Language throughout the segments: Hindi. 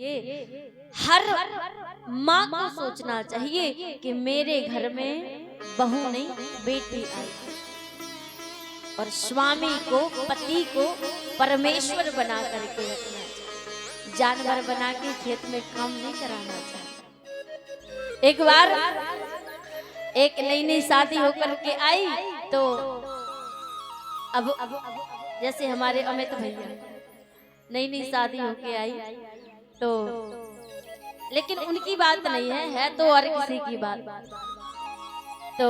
हर माँ को सोचना चाहिए कि मेरे घर में बहू नहीं बेटी आई, और स्वामी को, पति को परमेश्वर बना करके रखना चाहिए, जानवर बना के खेत में काम नहीं कराना चाहिए। एक बार एक नई नई शादी होकर के आई, तो अब जैसे हमारे अमित भैया नई नई शादी होके आई, तो लेकिन उनकी बात नहीं है तो और किसी की बात। तो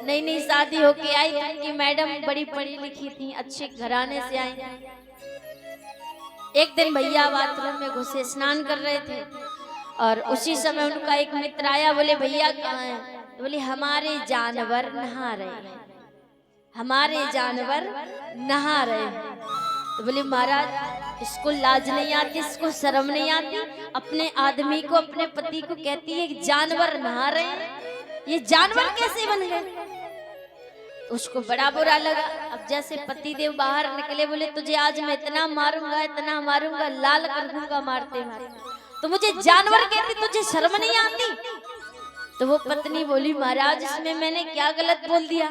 नई नई शादी होके आई, तो उनकी मैडम बड़ी पढ़ी लिखी थी, अच्छे घराने से आई। एक दिन भैया बाथरूम में घुसे, स्नान कर रहे थे, और उसी समय उनका एक मित्र आया, बोले भैया कहाँ हैं? तो बोले हमारे जानवर नहा रहे हैं, हमारे जानवर नहा रहे हैं। तो बोले महाराज इसको लाज नहीं आती, इसको शर्म नहीं आती, अपने आदमी को, अपने पति को कहती है कि जानवर नहा रहे हैं, ये जानवर कैसे बन गए? उसको बड़ा बुरा लगा। अब जैसे पति देव बाहर निकले, बोले तुझे आज मैं इतना मारूंगा, इतना मारूंगा, लाल कर दूंगा मारते मारते, तो मुझे जानवर कहती, तुझे शर्म नहीं आती? तो वो पत्नी बोली महाराज इसमें मैंने क्या गलत बोल दिया,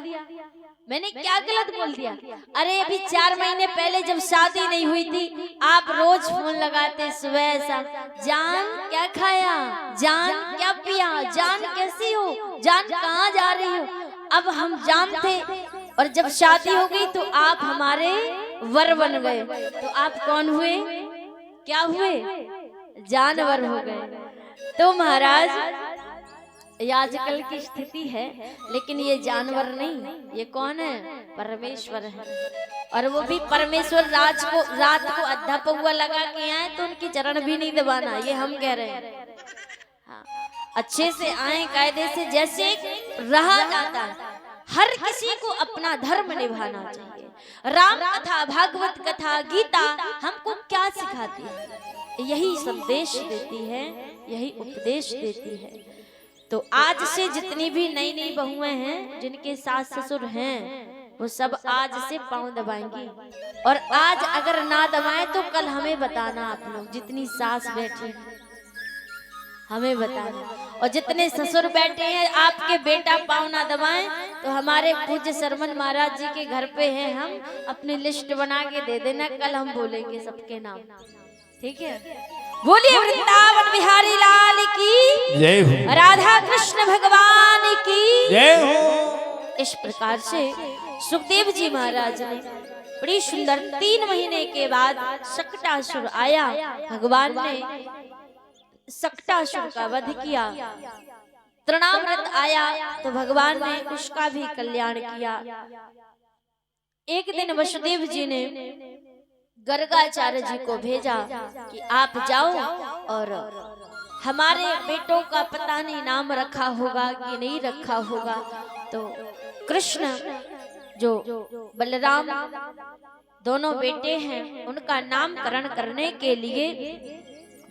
मैंने क्या गलत बोल दिया? अरे अभी 4 महीने पहले जब शादी नहीं हुई थी, आप रोज फोन लगाते सुबह शाम, जान क्या खाया, जान क्या पिया, जान कैसी हो, जान कहाँ जा रही हो। अब हम जान थे, और जब शादी हो गई तो आप हमारे वर बन गए, तो आप कौन हुए, क्या हुए? जानवर हो गए। तो महाराज ये आजकल की स्थिति है, लेकिन ये जानवर नहीं, ये कौन है? परमेश्वर है। और वो भी परमेश्वर रात को अद्धा पौआ लगा के आए तो उनके चरण भी नहीं दबाना, ये हम कह रहे हैं। हाँ, अच्छे से आए, कायदे से, जैसे रहा जाता है। हर किसी को अपना धर्म निभाना चाहिए। राम कथा, भागवत कथा, गीता हमको क्या सिखाती है? यही संदेश देती है, यही उपदेश देती है। तो आज से जितनी भी नई नई बहुएं हैं, जिनके सास ससुर हैं, वो सब आज से पांव दबाएंगी, और आज अगर ना दबाएं तो कल हमें बताना। आप लोग जितनी सास बैठी हमें बताना, और जितने ससुर बैठे हैं आपके बेटा पांव ना दबाएं तो हमारे पूज्य शरमन महाराज जी के घर पे हैं, हम अपनी लिस्ट बना के दे देना, कल हम बोलेंगे सबके नाम, ठीक है? बोलिए वृंदावन बिहारी लाल की जय हो, राधा कृष्ण भगवान की जय हो। इस प्रकार से सुखदेव जी महाराज ने बड़ी सुंदर 3 महीने के बाद शकटासुर आया, भगवान ने शकटासुर का वध किया। तृणाव्रत आया तो भगवान ने उसका भी कल्याण किया। एक दिन वसुदेव जी ने गर्गाचार्य जी को भेजा कि आप जाओ, और हमारे बेटों का पता नहीं नाम रखा होगा कि नहीं रखा होगा, तो कृष्ण जो बलराम दोनों बेटे हैं उनका नामकरण करने के लिए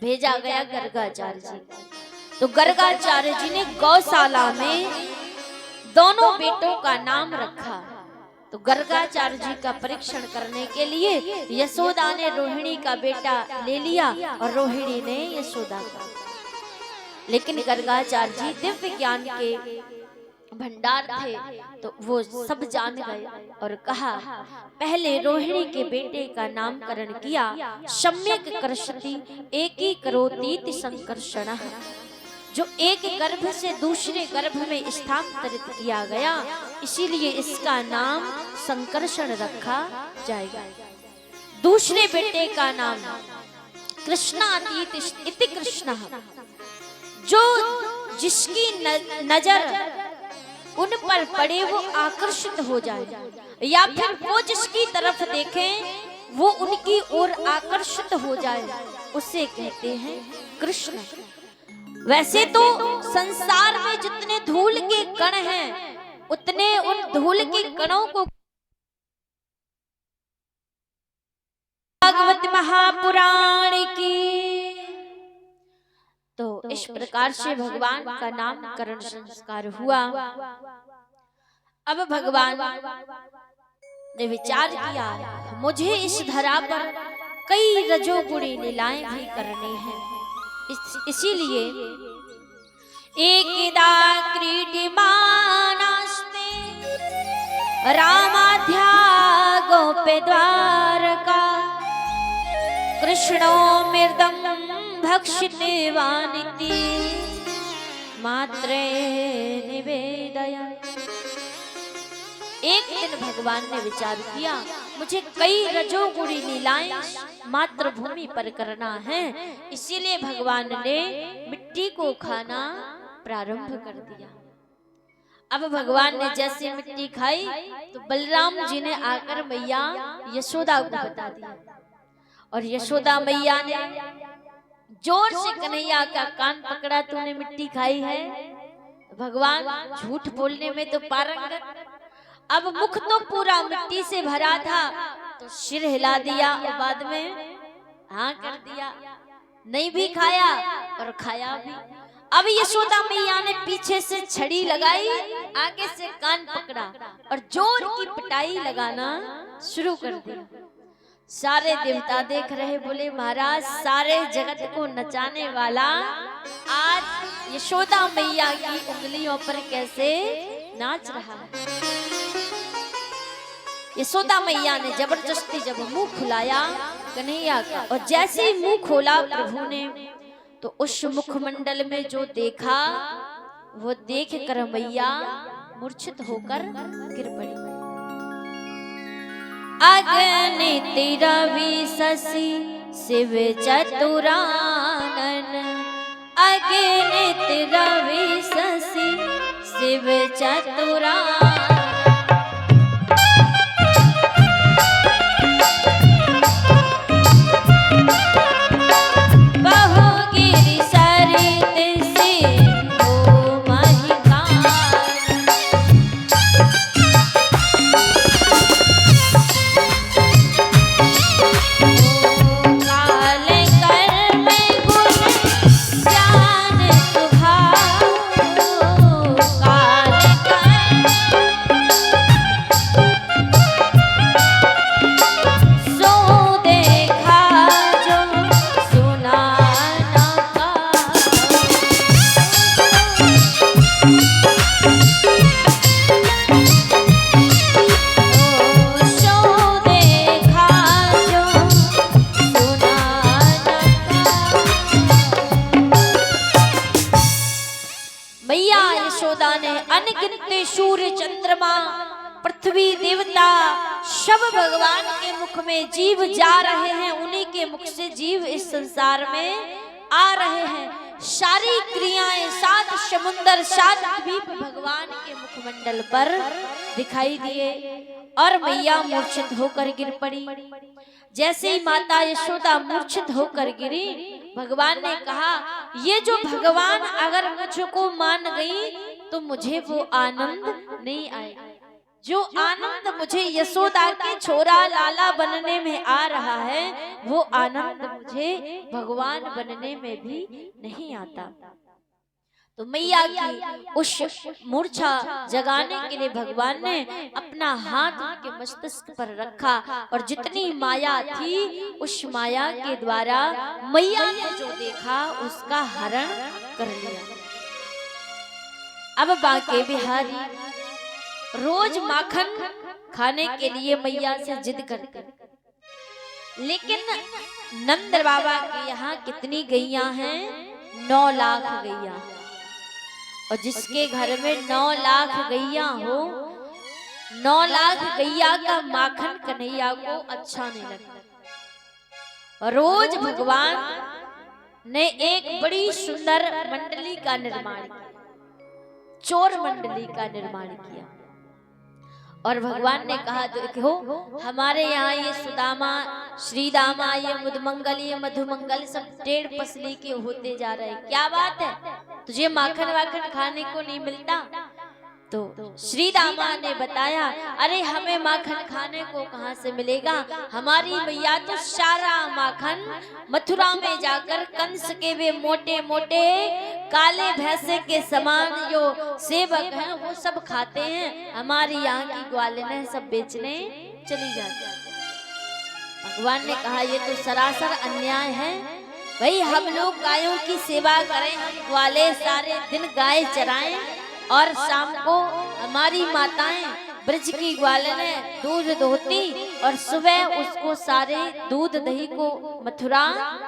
भेजा गया गर्गाचार्य जी। तो गर्गाचार्य जी ने गौशाला में दोनों बेटों का नाम रखा। तो गर्गाचार्य जी का परीक्षण करने के लिए यशोदा ने रोहिणी का बेटा ले लिया, और रोहिणी ने यशोदा का। लेकिन गर्गाचार्य जी दिव्य ज्ञान के भंडार थे, तो वो सब जान गए और कहा पहले रोहिणी के बेटे का नामकरण किया, सम्यक कर्षति एकीकरोतीति संकर्षणः, जो एक गर्भ से दूसरे गर्भ में स्थानांतरित किया गया, इसीलिए इसका नाम संकर्षण रखा जाएगा। दूसरे बेटे का नाम कृष्णातीत इति कृष्णः, जो जिसकी नजर उन पर पड़े वो आकर्षित हो जाए, या फिर वो जिसकी तरफ देखें वो उनकी ओर आकर्षित हो जाए, उसे कहते हैं कृष्ण। वैसे तो संसार में जितने धूल के कण हैं, उतने उन धूल के कणों को भागवत महापुराण की। तो इस प्रकार से भगवान का नामकरण संस्कार हुआ। अब भगवान ने विचार किया, मुझे इस धरा पर कई रजोगुणी लीलाएं भी करनी हैं, इसीलिए एकदा क्रीडिमानास्ते रामाध्या गोपे द्वारका कृष्णो मृदं भक्षिते वानिति मात्रे निवेदया। एक दिन भगवान ने विचार किया, मुझे कई रजोगुणी लीलाएं मातृभूमि पर करना है, इसीलिए भगवान ने मिट्टी को खाना प्रारंभ कर दिया। अब भगवान ने जैसे मिट्टी खाई तो बलराम जी ने आकर मैया यशोदा को बता दिया, और यशोदा मैया ने जोर से कन्हैया का कान पकड़ा, तूने मिट्टी खाई है। भगवान झूठ बोलने में तो पारंगत, अब मुख तो पूरा मिट्टी से भरा था, तो सिर हिला दिया और बाद में हाँ कर दिया, नहीं भी खाया और खाया भी। अब यशोदा मैया ने पीछे से छड़ी लगाई, आगे से कान पकड़ा और जोर की पिटाई लगाना शुरू कर दिया। सारे देवता देख रहे, बोले महाराज सारे जगत को नचाने वाला आज यशोदा मैया की उंगलियों पर कैसे नाच रहा है। यशोदा मैया ने जबरदस्ती जब मुंह खुलाया कन्हैया का, और जैसे ही मुंह खोला प्रभु ने, तो उस मुखमंडल में जो देखा वो देख कर मैया मूर्छित होकर गिर पड़ी। अगणित रवि शशि शिव चतुरानन, अगणित रवि शशि शिव चतुरानन, सूर्य चंद्रमा पृथ्वी देवता सब भगवान के मुख में जीव जा रहे हैं, उन्हीं के मुख से जीव इस संसार में आ रहे हैं। सारी क्रियाएं, सात समुंदर, सात द्वीप भगवान के मुखमंडल पर दिखाई दिए और मैया मूर्छित होकर गिर पड़ी। जैसे ही माता यशोदा मूर्छित होकर गिरी, भगवान ने कहा, ये जो भगवान अगर मुझको मान गई तो मुझे वो आनंद नहीं आएगा, जो आनंद मुझे यशोदा के छोरा लाला बनने में आ रहा है, वो आनंद मुझे भगवान बनने में भी नहीं आता। तो मैया की उस मूर्छा जगाने के लिए भगवान ने अपना हाथ उनके मस्तिष्क पर रखा, और जितनी माया थी उस माया के द्वारा मैया ने जो देखा उसका हरण कर लिया। अब बांके बिहारी रोज माखन खाने के लिए मैया से जिद करते, लेकिन नंद बाबा के यहाँ कितनी गैया हैं? 9 लाख गैया, और जिसके घर में 9 लाख गैया हो, 9 लाख गैया का माखन कन्हैया को अच्छा नहीं लगता। रोज भगवान ने एक बड़ी सुंदर मंडली का निर्माण किया, चोर मंडली का निर्माण किया, और भगवान ने कहा, देखो हमारे यहाँ ये सुदामा, श्रीदामा, ये मुदमंगल, ये मधुमंगल सब 1.5 पसली के होते जा रहे हैं, क्या बात है, तुझे माखन वाखन खाने को नहीं मिलता? तो श्रीदामा ने बताया, अरे हमें माखन खाने को कहाँ से मिलेगा, हमारी मैया तो सारा माखन मथुरा में जाकर कंस के वे मोटे मोटे काले भैंसे के समान जो सेवक हैं वो सब खाते हैं, हमारी यहाँ की ग्वालिनें सब बेचने चली जाती हैं। भगवान ने कहा, ये तो सरासर अन्याय है, भाई हम लोग गायों की सेवा करें, हम वाले सारे दिन गाय चराएं और शाम को हमारी माताएं ब्रज की ग्वालनें दूध दोहती और सुबह उसको सारे दूध दही को मथुरा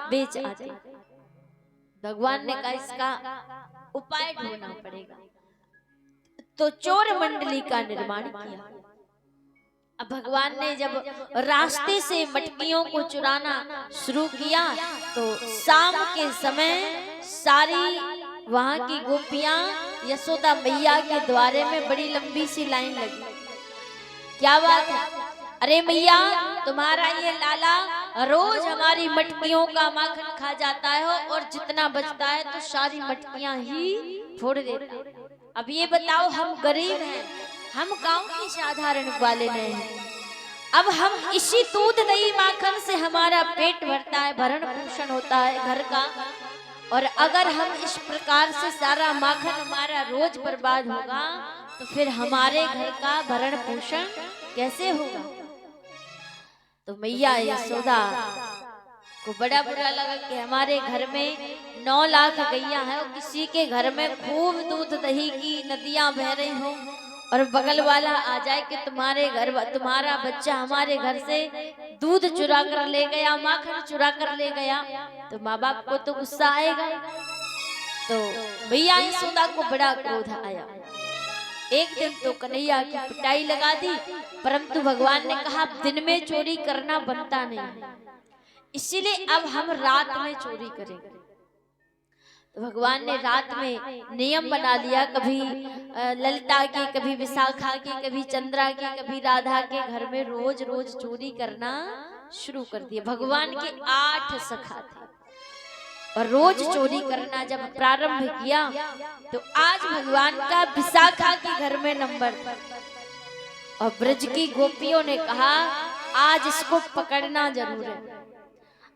बेच आती। भगवान ने कहा इसका उपाय ढूंढना पड़ेगा, तो चोर मंडली का निर्माण किया। अब भगवान ने जब रास्ते से मटकियों को चुराना शुरू किया तो शाम के समय सारी वहां की गोपियां यशोदा मैया के द्वारे में बड़ी लंबी सी लाइन लगी। क्या बात है, अरे मैया तुम्हारा ये लाला रोज हमारी मटकियों का माखन खा जाता है और जितना बचता है तो सारी मटकियां ही फोड़ देता है। अब ये बताओ, हम गरीब हैं, हम गांव के साधारण वाले नहीं हैं, अब हम इसी दूध दही माखन से हमारा पेट भरता है, भरण पोषण होता है घर का, और अगर हम इस प्रकार से सारा माखन हमारा रोज बर्बाद होगा तो फिर हमारे घर का भरण पोषण कैसे होगा। तो मैया यशोदा को बड़ा बुरा लगा कि हमारे घर में 9 लाख गैया है और किसी के घर में खूब दूध दही की नदियां बह रही हो और बगल वाला आ जाए कि तुम्हारा बच्चा हमारे घर से दूध चुरा कर ले गया, माखन चुरा कर ले गया, तो माँ बाप को तो गुस्सा आएगा। तो मैया यशोदा को बड़ा क्रोध आया। एक दिन तो कन्हैया की पिटाई लगा दी, परंतु भगवान ने कहा दिन में चोरी करना बनता नहीं, इसीलिए अब हम रात में चोरी करेंगे। तो भगवान ने रात में नियम बना लिया, कभी ललिता के, कभी विशाखा के, कभी चंद्रा के, कभी राधा के घर में रोज रोज चोरी करना शुरू कर दिया। भगवान के 8 सखा थे और रोज चोरी करना जब प्रारंभ किया तो आज भगवान का विशाखा के घर में नंबर था और ब्रज की गोपियों ने कहा आज इसको पकड़ना जरूर है।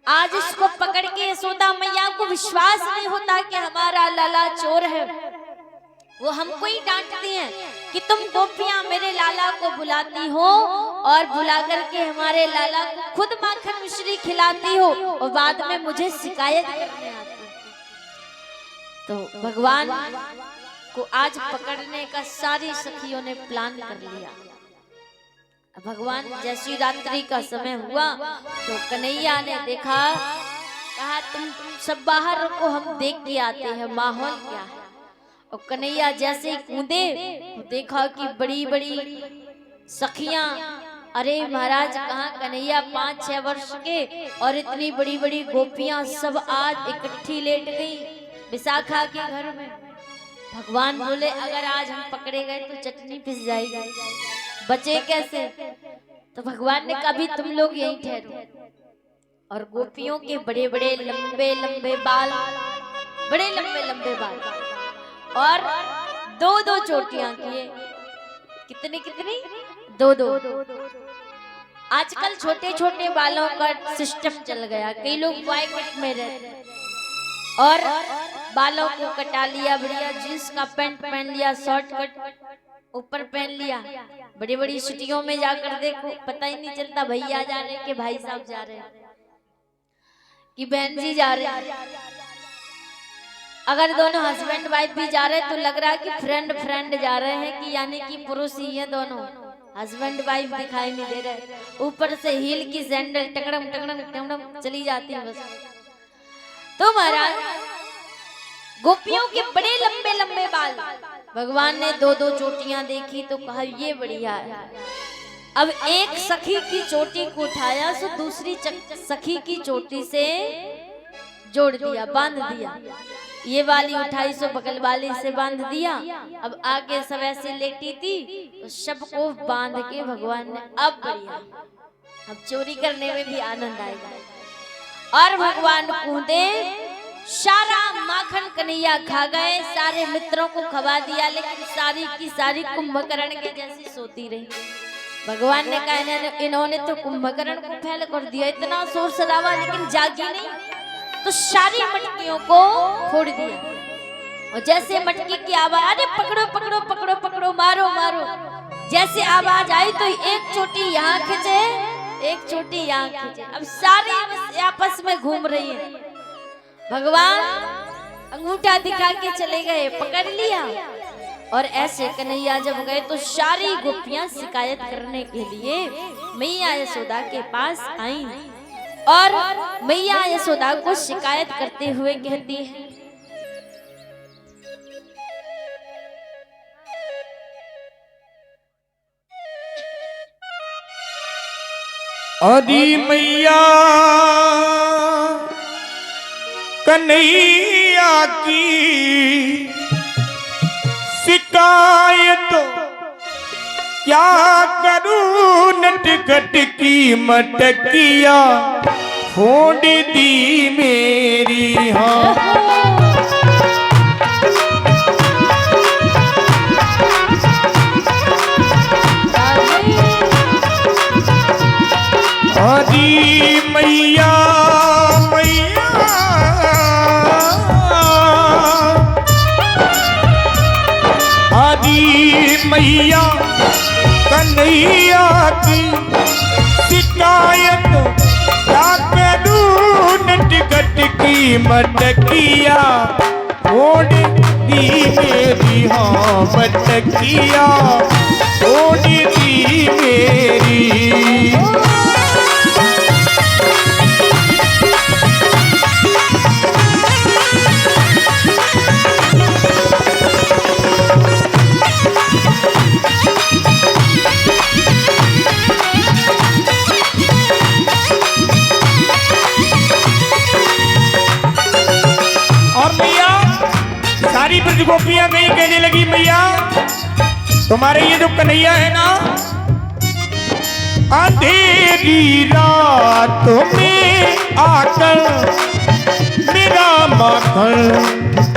आज इसको पकड़ के यशोदा मैया को विश्वास नहीं होता कि हमारा लाला चोर है। वो हमको ही डांटती हैं कि तुम गोपियां मेरे लाला को बुलाती हो और बुला करके हमारे लाला को खुद माखन मिश्री खिलाती हो और बाद में मुझे शिकायत करने आती हो। तो भगवान को आज पकड़ने का सारी सखियों ने प्लान कर लिया। भगवान जैसी रात्रि का समय हुआ तो कन्हैया ने देखा, कहा तुम सब बाहर रुको, हम देख के आते हैं माहौल क्या है। और कन्हैया जैसे ही कूदे तो देखा कि बड़ी बड़ी सखियां, अरे महाराज कहाँ कन्हैया 5-6 वर्ष के और इतनी बड़ी बड़ी गोपियां सब आज इकट्ठी लेट गई विशाखा के घर में। भगवान बोले अगर आज हम पकड़े गए तो चटनी पिस जाएगी, बचे कैसे। तो भगवान ने कहा भी तुम लोग यहीं ठहरो। और गोपियों के बड़े बड़े लंबे लंबे बाल, बड़े लंबे लंबे बाल और 2-2 चोटियां किए। कितनी कितनी? 2-2। आजकल छोटे छोटे बालों का सिस्टम चल गया, कई लोग बॉय कट में रहते और बालों को कटा लिया, बढ़िया जींस का पैंट पहन लिया, शॉर्ट कट ऊपर पहन लिया। बड़ी बड़ी सिटियों में जाकर देखो पता ही नहीं चलता भैया जा रहे हैं कि भाई साहब जा रहे हैं कि बहन जी जा रहे हैं। अगर दोनों हस्बैंड वाइफ भी जा रहे हैं तो लग रहा है कि फ्रेंड फ्रेंड जा रहे हैं, कि यानी कि पुरुष ही है दोनों, हस्बैंड वाइफ दिखाई नहीं दे रहे। ऊपर से हील की सैंडल टकड़म टकड़म टकड़म चली जाती है बस। तो महाराज गोपियों के बड़े लंबे लंबे बाल, भगवान ने 2-2 चोटियां देखी तो कहा ये बढ़िया है। अब एक सखी की चोटी को उठाया तो दूसरी सखी की चोटी से जोड़ दिया, बांध दिया। ये वाली उठाई सो बगल वाली से बांध दिया। अब आगे सब ऐसे लेटी थी तो सबको बांध के भगवान ने अब बढ़िया, अब चोरी करने में भी आनंद आएगा। और भगवान कूदे, सारा माखन कन्हैया खा गए, सारे मित्रों को खवा दिया, लेकिन सारी की सारी कुंभकर्ण के जैसी सोती रही। भगवान ने कहा इन्होंने तो कुंभकर्ण को फैल कर दिया, इतना शोर शराबा लेकिन जागी नहीं, तो सारी मटकियों को फोड़ दिया। और जैसे मटकी की आवाज, अरे पकड़ो पकड़ो पकड़ो पकड़ो, मारो मारो, जैसे आवाज आई तो एक चोटी यहाँ खींचे, एक चोटी यहाँ खींचे। अब सारी आपस में घूम रही है भगवान अंगूठा दिखा के चले गए, पकड़ लिया। और ऐसे कन्हैया जब गए तो सारी गोपियां शिकायत करने के लिए मैया यशोदा के पास आईं और मैया यशोदा को शिकायत करते हुए कहती है, आदि मैया कन्हैया की शिकायत क्या करूं, नटखट की मटकिया फोड़ दी मेरी। हाँ आदि मैया मैया आदि मैया कन्हैया की शिकायत क्या करूं, नटखट की मटकिया फोड़ दी मेरी। हाँ मटकिया फोड़ दी मेरी। गोपियां गई, कहने लगी मैया तुम्हारे ये जो कन्हैया है ना, अंधेरी रात में आकर मेरा माखन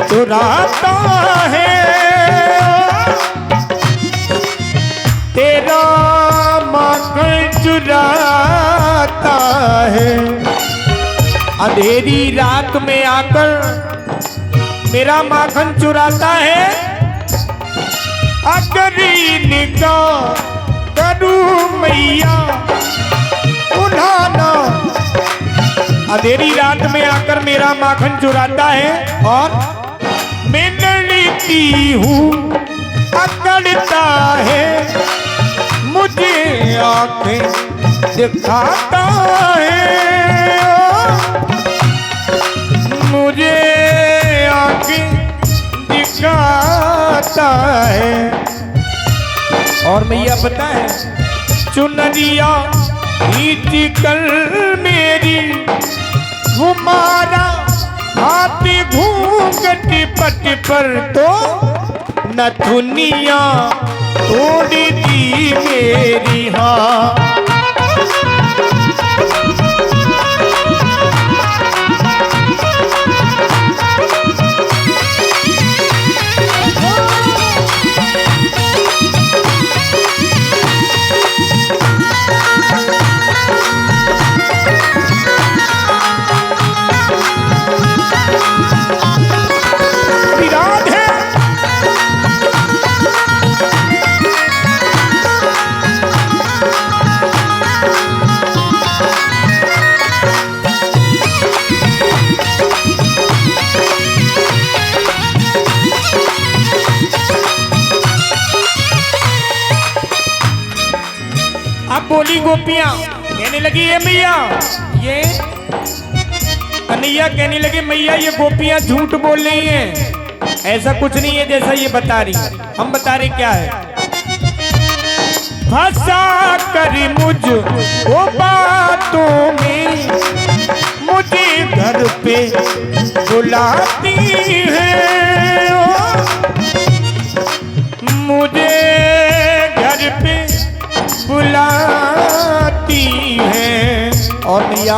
चुराता है, तेरा माखन चुराता है। अंधेरी रात में आकर मेरा माखन चुराता है, अगर निगाह करूं मैया उन्हाना। अंधेरी रात में आकर मेरा माखन चुराता है और मैं लड़ती हूँ अकड़ता है, मुझे आंखें दिखाता है, मुझे दिखाता है। और मैया पता है चुनरिया खींच कर मेरी घुमारा हाथ घूंघट पट पर तो नथुनिया तोड़ दी मेरी। हाँ बोली गोपियां, कहने लगी ये मैया, ये कन्हैया कहने लगे मैया ये गोपियां झूठ बोल रही हैं, ऐसा कुछ नहीं है जैसा ये बता रही। हम बता रहे क्या है, फंसा कर मुझ वो बातों में मुझे घर पे बुलाती है, मुझे घर पे बुलाती है। और मैया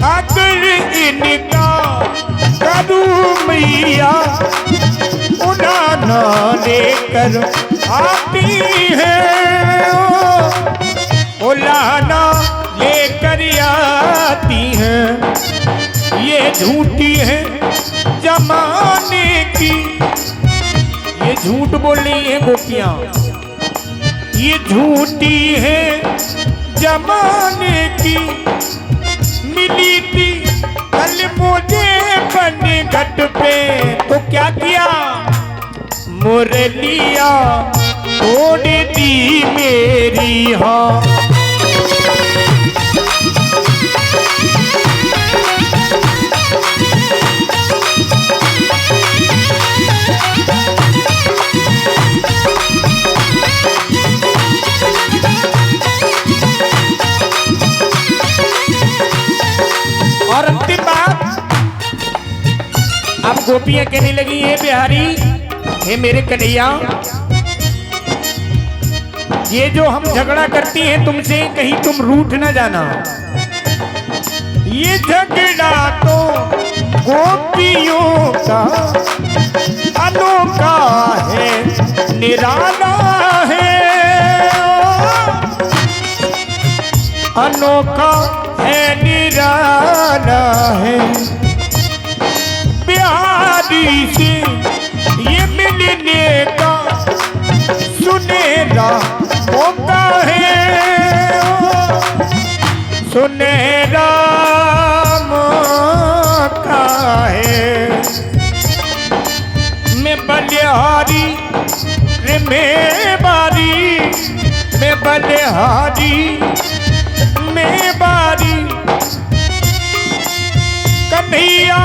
अगर इनका करूं मैया उड़ाना लेकर आती है, उड़ाना लेकर आती है। ये झूठी है जमाने की, ये झूठ बोल रही है गोपियां, ये झूठी है जमाने की। मिली थी कल मुझे बन घट पे तो क्या किया, मुरलिया तोड़ दी मेरी। हाँ और अंतिम बात, अब गोपियां कहने लगी, हे बिहारी, हे मेरे कन्हैया, ये जो हम झगड़ा करती हैं तुमसे, कहीं तुम रूठ ना जाना। ये झगड़ा तो गोपियों का अनोखा है, निराला है, अनोखा है, निराला है। बिहारी से ये मिलने का सुनहरा मौका है, सुनहरा मौका है। मैं बलिहारी रे मैं बारी, मैं बलिहारी मैं बारी, कन्हैया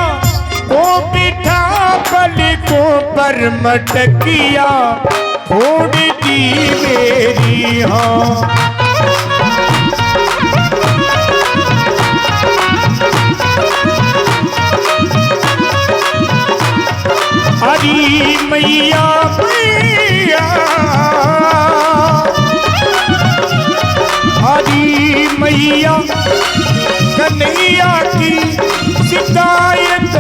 को बिठा पलकों पर मटकिया छोड़ दी मेरी। हाँ हरी मैया मैया, हरी मैया कन्हैया की शिकायत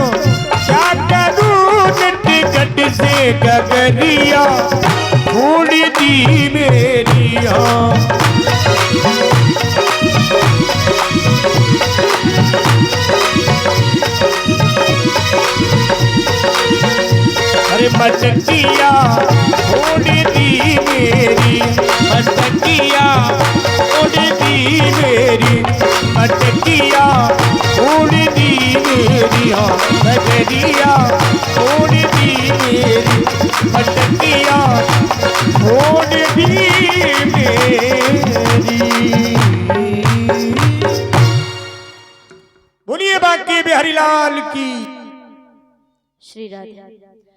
क्या करूं, टिकट से गगरिया छोड़ दी मेरी। अरे मटकिया छोड़ दी मेरी, मटकिया छोड़ दी मेरी, मटकिया छोड़ दी मेरी। हाँ मटकिया छोड़ दी मेरी, मटकिया छोड़ दी मेरी। बोलिए बांके बिहारी लाल की। श्री राधे।